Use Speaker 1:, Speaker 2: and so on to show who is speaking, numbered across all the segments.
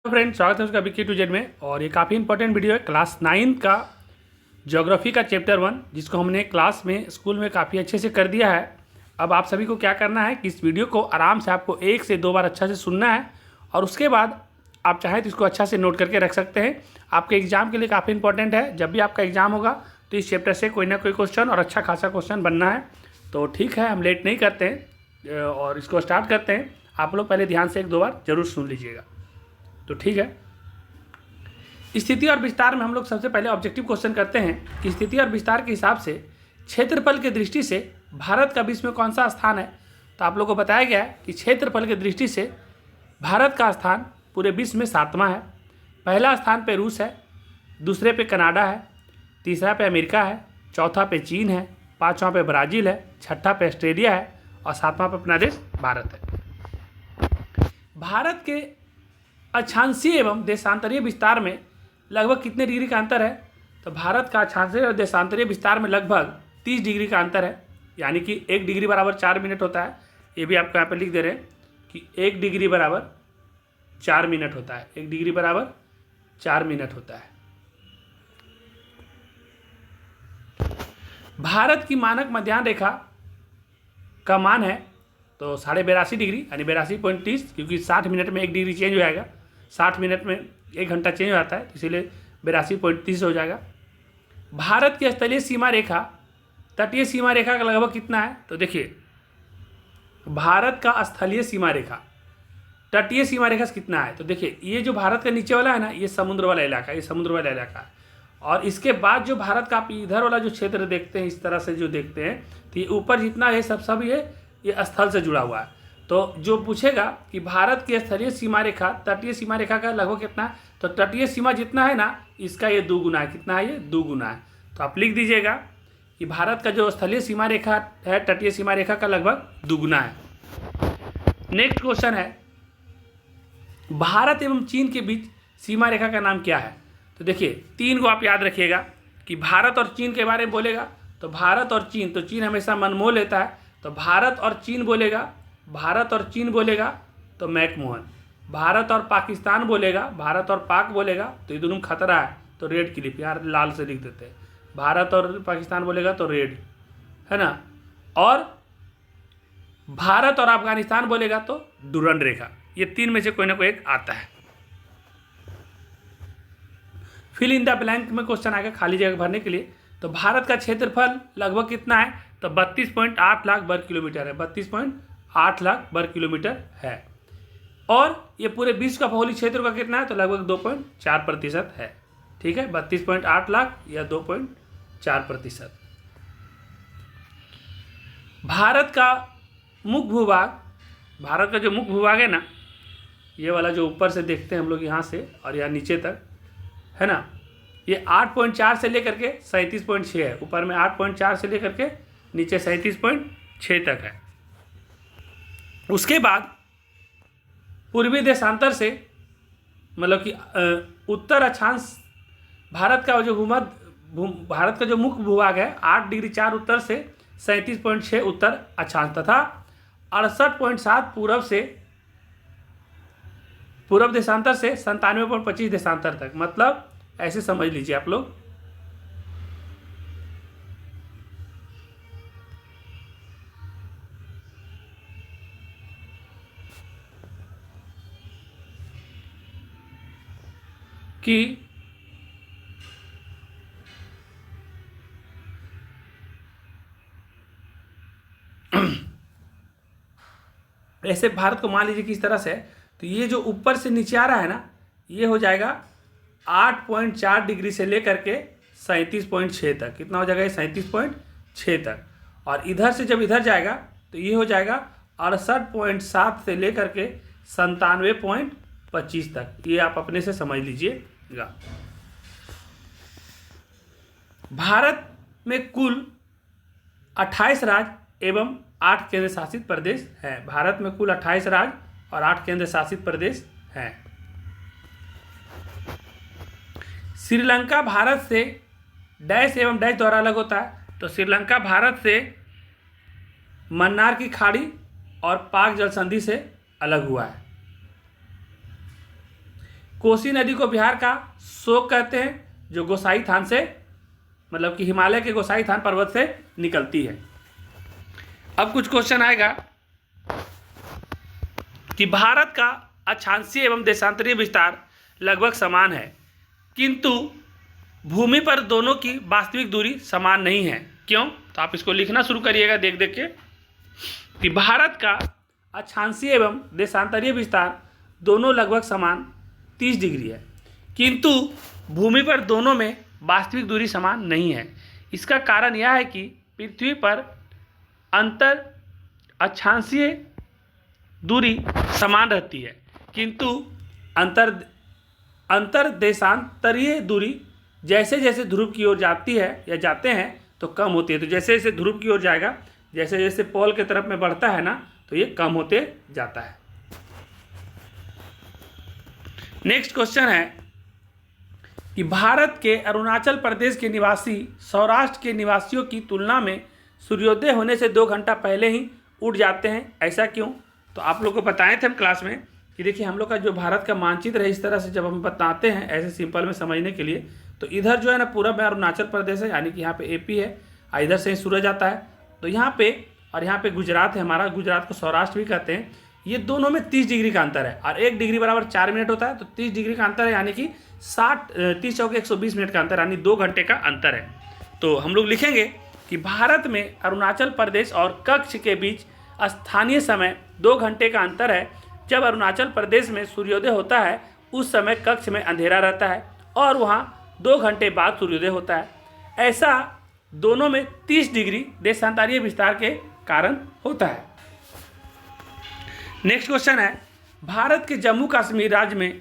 Speaker 1: Friend, स्वागत है उसका बी टू जेड में। और ये काफ़ी इंपॉर्टेंट वीडियो है क्लास 9 का ज्योग्राफी का चैप्टर 1, जिसको हमने क्लास में स्कूल में काफ़ी अच्छे से कर दिया है। अब आप सभी को क्या करना है कि इस वीडियो को आराम से आपको 1 से 2 बार अच्छा से सुनना है, और उसके बाद आप चाहें तो इसको अच्छा से नोट करके रख सकते हैं। आपके एग्जाम के लिए काफ़ी इंपॉर्टेंट है। जब भी आपका एग्जाम होगा तो इस चैप्टर से कोई ना कोई क्वेश्चन और अच्छा खासा क्वेश्चन बनना है। तो ठीक है, हम लेट नहीं करते हैं और इसको स्टार्ट करते हैं। आप लोग पहले ध्यान से 1-2 बार जरूर सुन लीजिएगा। तो ठीक है, स्थिति और विस्तार में हम लोग सबसे पहले ऑब्जेक्टिव क्वेश्चन करते हैं कि स्थिति और विस्तार के हिसाब से क्षेत्रफल की दृष्टि से भारत का विश्व में कौन सा स्थान है। तो आप लोगों को बताया गया है कि क्षेत्रफल की दृष्टि से भारत का स्थान पूरे विश्व में 7वां है। पहला स्थान पे रूस है, दूसरे पे कनाडा है, तीसरा पे अमेरिका है, चौथा पे चीन है, पाँचवां पे ब्राज़ील है, छठा पे ऑस्ट्रेलिया है और 7वां पे अपना देश भारत है। भारत के अक्षांशीय एवं देशांतरीय विस्तार में लगभग कितने डिग्री का अंतर है। तो भारत का अक्षांशीय और देशांतरीय विस्तार में लगभग 30 डिग्री का अंतर है, यानी कि 1 डिग्री बराबर 4 मिनट होता है। ये भी आपको यहाँ पर लिख दे रहे हैं कि 1 डिग्री बराबर 4 मिनट होता है। 1 डिग्री बराबर 4 मिनट होता है। भारत की मानक मध्याह्न रेखा का मान है तो 82.5 डिग्री, यानी 82.30, क्योंकि 60 मिनट में 1 डिग्री चेंज हो जाएगा। 60 मिनट में 1 घंटा चेंज हो जाता है, तो इसीलिए 82.30 हो जाएगा। भारत की स्थलीय सीमा रेखा तटीय सीमा रेखा का लगभग कितना है। तो देखिए, भारत का स्थलीय सीमा रेखा तटीय सीमा रेखा से कितना है। तो देखिए, ये जो भारत का नीचे वाला है ना, ये समुद्र वाला इलाका, ये समुद्र वाला इलाका है। और इसके बाद जो भारत का आप इधर वाला जो क्षेत्र देखते हैं, इस तरह से जो देखते हैं, तो ये ऊपर जितना है सब ये स्थल से जुड़ा हुआ है। तो जो पूछेगा कि भारत की स्थलीय सीमा रेखा तटीय सीमा रेखा का लगभग कितना है, तो तटीय सीमा जितना है ना, इसका ये 2 गुना है। कितना है? ये 2 गुना है। तो आप लिख दीजिएगा कि भारत का जो स्थलीय सीमा रेखा है तटीय सीमा रेखा का लगभग 2 गुना है। नेक्स्ट क्वेश्चन है, भारत एवं चीन के बीच सीमा रेखा का नाम क्या है। तो देखिए, 3 को आप याद रखिएगा कि भारत और चीन के बारे में बोलेगा तो भारत और चीन, तो चीन हमेशा मनमोह लेता है, तो भारत और चीन बोलेगा, भारत और चीन बोलेगा तो मैकमोहन। भारत और पाकिस्तान बोलेगा, भारत और पाक बोलेगा तो ये दोनों खतरा है, तो रेड क्लिप यार लाल से लिख देते हैं। भारत और पाकिस्तान बोलेगा तो रेड, है ना। और भारत और अफगानिस्तान बोलेगा तो डुरंड रेखा। ये 3 में से कोई ना कोई एक आता है। फिल इन द ब्लैंक में क्वेश्चन आएगा खाली जगह भरने के लिए। तो भारत का क्षेत्रफल लगभग कितना है, तो 32.8 लाख वर्ग किलोमीटर है। 32.8 लाख वर्ग किलोमीटर है। और ये पूरे विश्व का भौगोलिक क्षेत्र का कितना है, तो लगभग 2.4% है। ठीक है, 32.8 लाख या 2.4%। भारत का मुख्य भूभाग, भारत का जो मुख्य भूभाग है ना, ये वाला जो ऊपर से देखते हैं हम लोग यहाँ से और यहाँ नीचे तक, है ना, ये 8.4 से लेकर के 37.6 है। ऊपर में 8.4 से लेकर के नीचे 37.6 तक है। उसके बाद पूर्वी देशांतर से, मतलब कि उत्तर अक्षांश, भारत का जो मुख्य भूभाग है 8 डिग्री 4 उत्तर से 37.6 उत्तर अक्षांश तथा 68.7 पूर्व देशांतर से 97.25 देशांतर तक। मतलब ऐसे समझ लीजिए आप लोग कि ऐसे भारत को मान लीजिए कि इस तरह से, तो ये जो ऊपर से नीचे आ रहा है ना, ये हो जाएगा 8.4 डिग्री से लेकर के 37.6 तक। कितना हो जाएगा? 37.6 तक। और इधर से जब इधर जाएगा तो ये हो जाएगा 68.7 से लेकर के 97.25 तक। ये आप अपने से समझ लीजिएगा। भारत में कुल 28 राज्य एवं 8 केंद्र शासित प्रदेश हैं। भारत में कुल 28 राज्य और 8 केंद्र शासित प्रदेश हैं। श्रीलंका भारत से डैश एवं डैश द्वारा अलग होता है। तो श्रीलंका भारत से मन्नार की खाड़ी और पाक जल संधि से अलग हुआ है। कोसी नदी को बिहार का शोक कहते हैं, जो गोसाई थान से मतलब कि हिमालय के गोसाई थान पर्वत से निकलती है। अब कुछ क्वेश्चन आएगा कि भारत का अक्षांशीय एवं देशांतरीय विस्तार लगभग समान है, किंतु भूमि पर दोनों की वास्तविक दूरी समान नहीं है। क्यों? तो आप इसको लिखना शुरू करिएगा देख देख के कि भारत का अक्षांशीय एवं देशांतरीय विस्तार दोनों लगभग समान 30 डिग्री है, किंतु भूमि पर दोनों में वास्तविक दूरी समान नहीं है। इसका कारण यह है कि पृथ्वी पर अंतर अक्षांशीय दूरी समान रहती है, किंतु अंतर देशांतरीय दूरी जैसे जैसे ध्रुव की ओर जाती है या जाते हैं तो कम होती है। तो जैसे जैसे ध्रुव की ओर जाएगा, जैसे जैसे पोल के तरफ में बढ़ता है ना, तो ये कम होते जाता है। नेक्स्ट क्वेश्चन है कि भारत के अरुणाचल प्रदेश के निवासी सौराष्ट्र के निवासियों की तुलना में सूर्योदय होने से 2 घंटा पहले ही उठ जाते हैं, ऐसा क्यों? तो आप लोग को बताए थे हम क्लास में कि देखिए हम लोग का जो भारत का मानचित्र है, इस तरह से जब हम बताते हैं ऐसे सिंपल में समझने के लिए, तो इधर जो है ना पूरब में अरुणाचल प्रदेश है, यानी कि यहाँ पे एपी है, इधर से सूरज आता है, तो यहाँ पे और यहाँ पे गुजरात है हमारा, गुजरात को सौराष्ट्र भी कहते हैं। ये दोनों में 30 डिग्री का अंतर है और 1 डिग्री बराबर 4 मिनट होता है, तो 30 डिग्री का अंतर है, यानी कि 30 चौके 120 मिनट का अंतर, यानी 2 घंटे का अंतर है। तो हम लोग लिखेंगे कि भारत में अरुणाचल प्रदेश और कच्छ के बीच स्थानीय समय 2 घंटे का अंतर है। जब अरुणाचल प्रदेश में सूर्योदय होता है उस समय कच्छ में अंधेरा रहता है और वहाँ 2 घंटे बाद सूर्योदय होता है। ऐसा दोनों में 30 डिग्री देशांतरीय विस्तार के कारण होता है। नेक्स्ट क्वेश्चन है, भारत के जम्मू कश्मीर राज्य में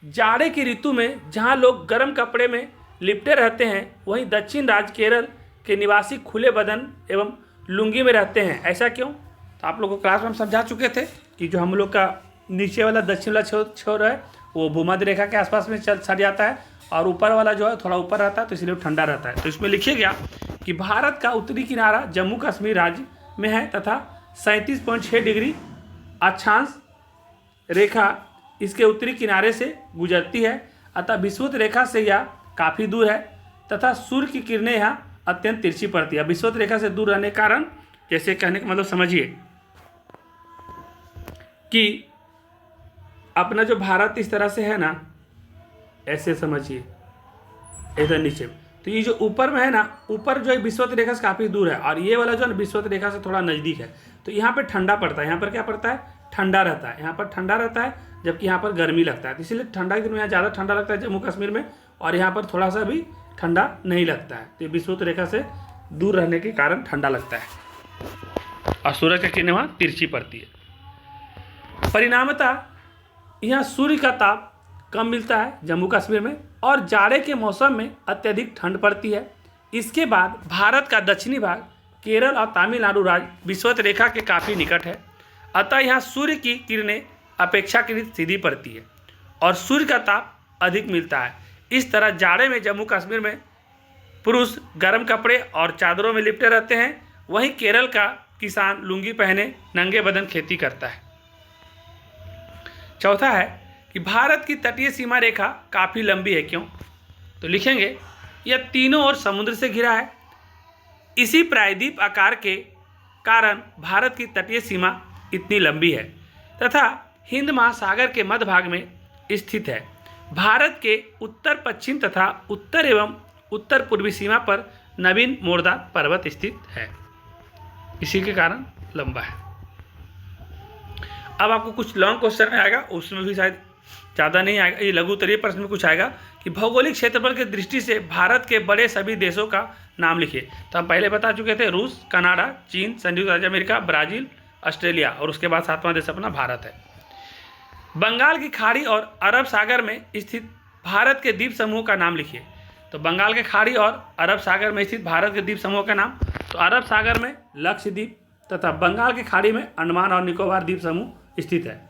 Speaker 1: जाड़े की ऋतु में जहाँ लोग गर्म कपड़े में लिपटे रहते हैं, वहीं दक्षिण राज्य केरल के निवासी खुले बदन एवं लुंगी में रहते हैं, ऐसा क्यों? तो आप लोगों को क्लास में हम समझा चुके थे कि जो हम लोग का नीचे वाला दक्षिण वाला छोर है वो भूमध्य रेखा के आसपास में सर जाता है और ऊपर वाला जो है थोड़ा ऊपर रहता है, तो इसलिए ठंडा रहता है। तो इसमें लिखिए गया कि भारत का उत्तरी किनारा जम्मू कश्मीर राज्य में है तथा 37.6 डिग्री अक्षांश रेखा इसके उत्तरी किनारे से गुजरती है, अतः विषुवत रेखा से यह काफ़ी दूर है तथा सूर्य की किरणें यहाँ अत्यंत तिरछी पड़ती है। विषुवत रेखा से दूर रहने के कारण, जैसे कहने का मतलब समझिए कि अपना जो भारत इस तरह से है ना, ऐसे समझिए इधर नीचे, तो ये जो ऊपर में है ना, ऊपर जो है विषुवत रेखा से काफ़ी दूर है और ये वाला जो है विषुवत रेखा से थोड़ा नज़दीक है, तो यहाँ पे ठंडा पड़ता है। यहाँ पर क्या पड़ता है? ठंडा रहता है। यहाँ पर ठंडा रहता है, जबकि यहाँ पर गर्मी लगता है। तो इसलिए ठंडा के दिन में यहाँ ज़्यादा ठंडा लगता है जम्मू कश्मीर में, और यहाँ पर थोड़ा सा भी ठंडा नहीं लगता है। तो ये विषुवत रेखा से दूर रहने के कारण ठंडा लगता है और सूरज की किरणें वहाँ तिरछी पड़ती है। परिणामतः यहाँ सूर्य का ताप कम मिलता है जम्मू कश्मीर में और जाड़े के मौसम में अत्यधिक ठंड पड़ती है। इसके बाद भारत का दक्षिणी भाग केरल और तमिलनाडु राज्य विषुवत रेखा के काफ़ी निकट है, अतः यहाँ सूर्य की किरणें अपेक्षाकृत सीधी पड़ती है और सूर्य का ताप अधिक मिलता है। इस तरह जाड़े में जम्मू कश्मीर में पुरुष गर्म कपड़े और चादरों में लिपटे रहते हैं, वहीं केरल का किसान लुंगी पहने नंगे बदन खेती करता है। चौथा है कि भारत की तटीय सीमा रेखा काफ़ी लंबी है, क्यों? तो लिखेंगे यह तीनों ओर समुद्र से घिरा है। इसी प्रायद्वीप आकार के कारण भारत की तटीय सीमा इतनी लंबी है तथा हिंद महासागर के मध्य भाग में स्थित है। भारत के उत्तर पश्चिम तथा उत्तर एवं उत्तर पूर्वी सीमा पर नवीन मोरदार पर्वत स्थित है, इसी के कारण लंबा है। अब आपको कुछ लॉन्ग क्वेश्चन आएगा, उसमें भी शायद ज़्यादा नहीं आएगा, ये लघु उत्तरीय प्रश्न में कुछ आएगा कि भौगोलिक क्षेत्रफल की दृष्टि से भारत के बड़े सभी देशों का नाम लिखिए। तो हम पहले बता चुके थे, रूस, कनाडा, चीन, संयुक्त राज्य अमेरिका, ब्राज़ील, ऑस्ट्रेलिया, और उसके बाद 7वां देश अपना भारत है। बंगाल की खाड़ी और अरब सागर में स्थित भारत के द्वीप समूह का नाम लिखिए। तो बंगाल के खाड़ी और अरब सागर में स्थित भारत के द्वीप समूह का नाम, तो अरब सागर में लक्षद्वीप तथा बंगाल की खाड़ी में अंडमान और निकोबार द्वीप समूह स्थित है।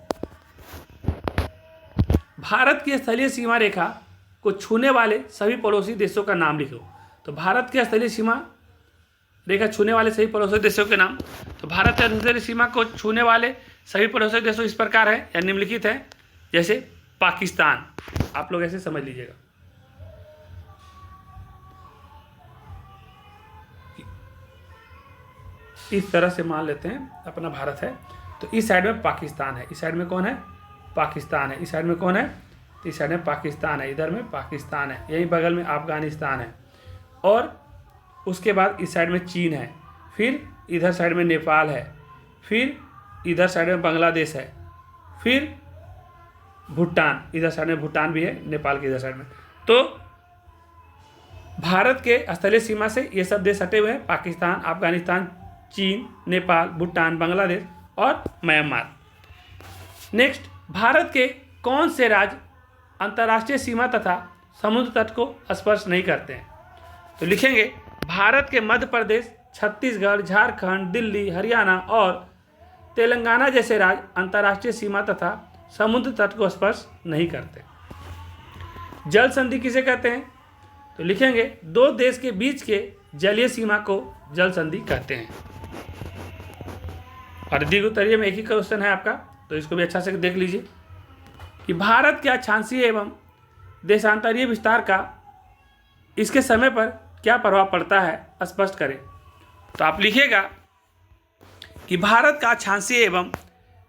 Speaker 1: भारत की स्थलीय सीमा रेखा को छूने वाले सभी पड़ोसी देशों का नाम लिखो। तो भारत की स्थलीय सीमा रेखा छूने वाले सभी पड़ोसी देशों के नाम, तो भारत की स्थलीय सीमा को छूने वाले सभी पड़ोसी देशों इस प्रकार है या निम्नलिखित है, जैसे पाकिस्तान, आप लोग ऐसे समझ लीजिएगा। इस तरह से मान लेते हैं अपना भारत है, तो इस साइड में पाकिस्तान है, इस साइड में कौन है, पाकिस्तान है, इस साइड में कौन है, तो इस साइड में पाकिस्तान है, इधर में पाकिस्तान है, यहीं बगल में अफगानिस्तान है, और उसके बाद इस साइड में चीन है, फिर इधर साइड में नेपाल है, फिर इधर साइड में बांग्लादेश है, फिर भूटान, इधर साइड में भूटान भी है, नेपाल के इधर साइड में। तो भारत के स्थलीय सीमा से ये सब देश सटे हुए हैं, पाकिस्तान, अफगानिस्तान, चीन, नेपाल, भूटान, बांग्लादेश और म्यांमार। नेक्स्ट, भारत के कौन से राज्य अंतर्राष्ट्रीय सीमा तथा समुद्र तट को स्पर्श नहीं करते हैं? तो लिखेंगे भारत के मध्य प्रदेश, छत्तीसगढ़, झारखंड, दिल्ली, हरियाणा और तेलंगाना जैसे राज्य अंतर्राष्ट्रीय सीमा तथा समुद्र तट को स्पर्श नहीं करते। जल संधि किसे कहते हैं? तो लिखेंगे दो देश के बीच के जलीय सीमा को जल संधि कहते हैं। और दीर्घ उत्तरीय में एक ही क्वेश्चन है आपका, तो इसको भी अच्छा से देख लीजिए कि भारत के अक्षांशीय एवं देशांतरीय विस्तार का इसके समय पर क्या प्रभाव पड़ता है, स्पष्ट करें। तो आप लिखिएगा कि भारत का अक्षांशीय एवं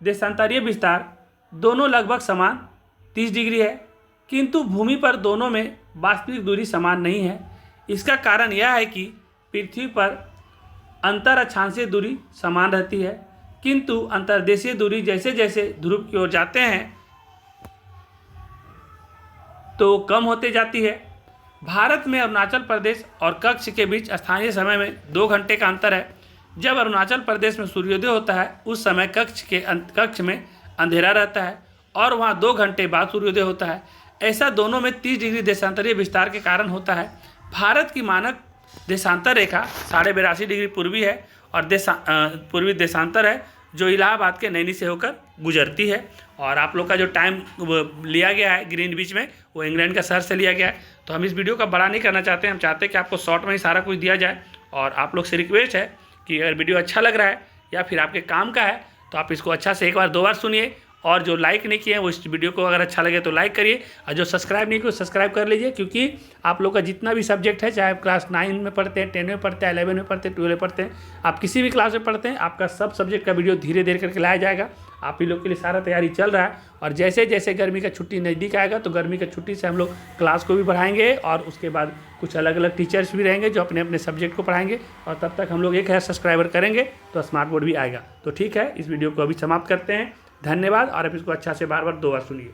Speaker 1: देशांतरीय विस्तार दोनों लगभग समान 30 डिग्री है, किंतु भूमि पर दोनों में वास्तविक दूरी समान नहीं है। इसका कारण यह है कि पृथ्वी पर अंतर अक्षांशीय दूरी समान रहती है, किंतु अंतर्देशीय दूरी जैसे जैसे ध्रुव की ओर जाते हैं तो कम होते जाती है। भारत में अरुणाचल प्रदेश और कच्छ के बीच स्थानीय समय में 2 घंटे का अंतर है। जब अरुणाचल प्रदेश में सूर्योदय होता है उस समय कच्छ में अंधेरा रहता है और वहाँ 2 घंटे बाद सूर्योदय होता है। ऐसा दोनों में 30 डिग्री देशांतरीय विस्तार के कारण होता है। भारत की मानक देशांतर रेखा 82.5 डिग्री पूर्वी है और पूर्वी देशांतर है जो इलाहाबाद के नैनी से होकर गुजरती है। और आप लोग का जो टाइम लिया गया है ग्रीनविच में वो इंग्लैंड का शहर से लिया गया है। तो हम इस वीडियो का बड़ा नहीं करना चाहते हैं, हम चाहते हैं कि आपको शॉर्ट में ही सारा कुछ दिया जाए। और आप लोग से रिक्वेस्ट है कि अगर वीडियो अच्छा लग रहा है या फिर आपके काम का है तो आप इसको अच्छा से 1 बार 2 बार सुनिए, और जो लाइक नहीं किए हैं वो इस वीडियो को अगर अच्छा लगे तो लाइक करिए, और जो सब्सक्राइब नहीं किए सब्सक्राइब कर लीजिए। क्योंकि आप लोग का जितना भी सब्जेक्ट है, चाहे आप क्लास 9 में पढ़ते हैं, 10 में पढ़ते हैं, 11 में पढ़ते हैं, 12 में पढ़ते हैं, आप किसी भी क्लास में पढ़ते हैं, आपका सब सब्जेक्ट का वीडियो धीरे धीरे करके लाया जाएगा। आप ही लोग के लिए सारा तैयारी चल रहा है। और जैसे जैसे गर्मी का छुट्टी नज़दीक आएगा तो गर्मी का छुट्टी से हम लोग क्लास को भी बढ़ाएंगे, और उसके बाद कुछ अलग अलग टीचर्स भी रहेंगे जो अपने अपने सब्जेक्ट को पढ़ाएंगे। और तब तक हम लोग 1000 सब्सक्राइबर करेंगे तो स्मार्ट बोर्ड भी आएगा। तो ठीक है, इस वीडियो को अभी समाप्त करते हैं। धन्यवाद। और आप इसको अच्छा से बार बार 2 बार सुनिए।